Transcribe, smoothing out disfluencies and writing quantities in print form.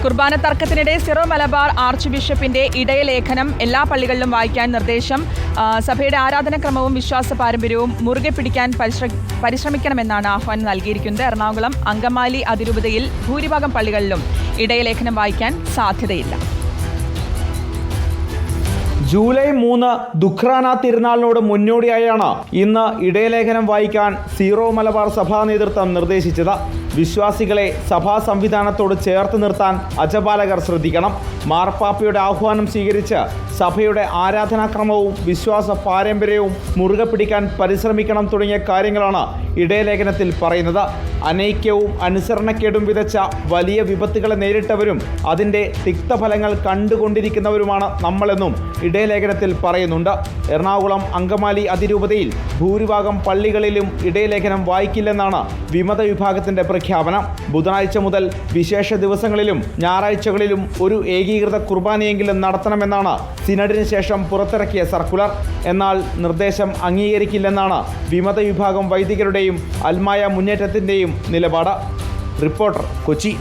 കുർബാന തർക്കത്തിനിടെ Syro Malabar arch ബിഷപ്പിന്റെ ഇടയലേഖനം എല്ലാ പള്ളികളിലും വായിക്കാൻ നിർദ്ദേശം. സഭയുടെ ആരാധനക്രമവും വിശ്വാസ പാരമ്പര്യവും മുറുകെ പിടിക്കാൻ പരിശ്രമിക്കണമെന്നാണ് ആഹ്വാനം നൽകിയിരിക്കുന്നത്. എറണാകുളം അങ്കമാലി അതിരൂപതയിൽ ഭൂരിഭാഗം പള്ളികളിലും ഇടയലേഖനം വായിക്കാൻ സാധ്യതയില്ല. ജൂലൈ 3 ദുഃഖ്രാന തിരുനാളിനോട് മുന്നോടിയായാണ് ഇന്ന് ഇടയലേഖനം വായിക്കാൻ സീറോ മലബാർ സഭാ നേതൃത്വം നിർദ്ദേശിച്ചത്. വിശ്വാസികളെ സഭാ സംവിധാനത്തോട് ചേർത്ത് നിർത്താൻ അജപാലകർ ശ്രദ്ധിക്കണം. മാർപ്പാപ്പയുടെ ആഹ്വാനം സ്വീകരിച്ച് സഭയുടെ ആരാധനാക്രമവും വിശ്വാസ പാരമ്പര്യവും മുറുകെ പിടിക്കാൻ പരിശ്രമിക്കണം തുടങ്ങിയ കാര്യങ്ങളാണ് ഇടയലേഖനത്തിൽ പറയുന്നത്. അനൈക്യവും അനുസരണക്കേടും വിതച്ച വലിയ വിപത്തുകളെ നേരിട്ടവരും അതിൻ്റെ തിക്തഫലങ്ങൾ കണ്ടുകൊണ്ടിരിക്കുന്നവരുമാണ് നമ്മളെന്നും ഇടയലേഖനത്തിൽ പറയുന്നുണ്ട്. എറണാകുളം അങ്കമാലി അതിരൂപതയിൽ ഭൂരിഭാഗം പള്ളികളിലും ഇടയലേഖനം വായിക്കില്ലെന്നാണ് വിമത വിഭാഗത്തിൻ്റെ പ്രഖ്യാപനം. ബുധനാഴ്ച മുതൽ വിശേഷ ദിവസങ്ങളിലും ഞായറാഴ്ചകളിലും ഒരു ഏകീകൃത കുർബാനയെങ്കിലും നടത്തണമെന്നാണ് സിനഡിന് ശേഷം പുറത്തിറക്കിയ സർക്കുലർ. എന്നാൽ നിർദ്ദേശം അംഗീകരിക്കില്ലെന്നാണ് വിമത വിഭാഗം വൈദികരുടെയും അൽമായ മുന്നേറ്റത്തിൻ്റെയും നിലപാട്. റിപ്പോർട്ടർ, കൊച്ചി.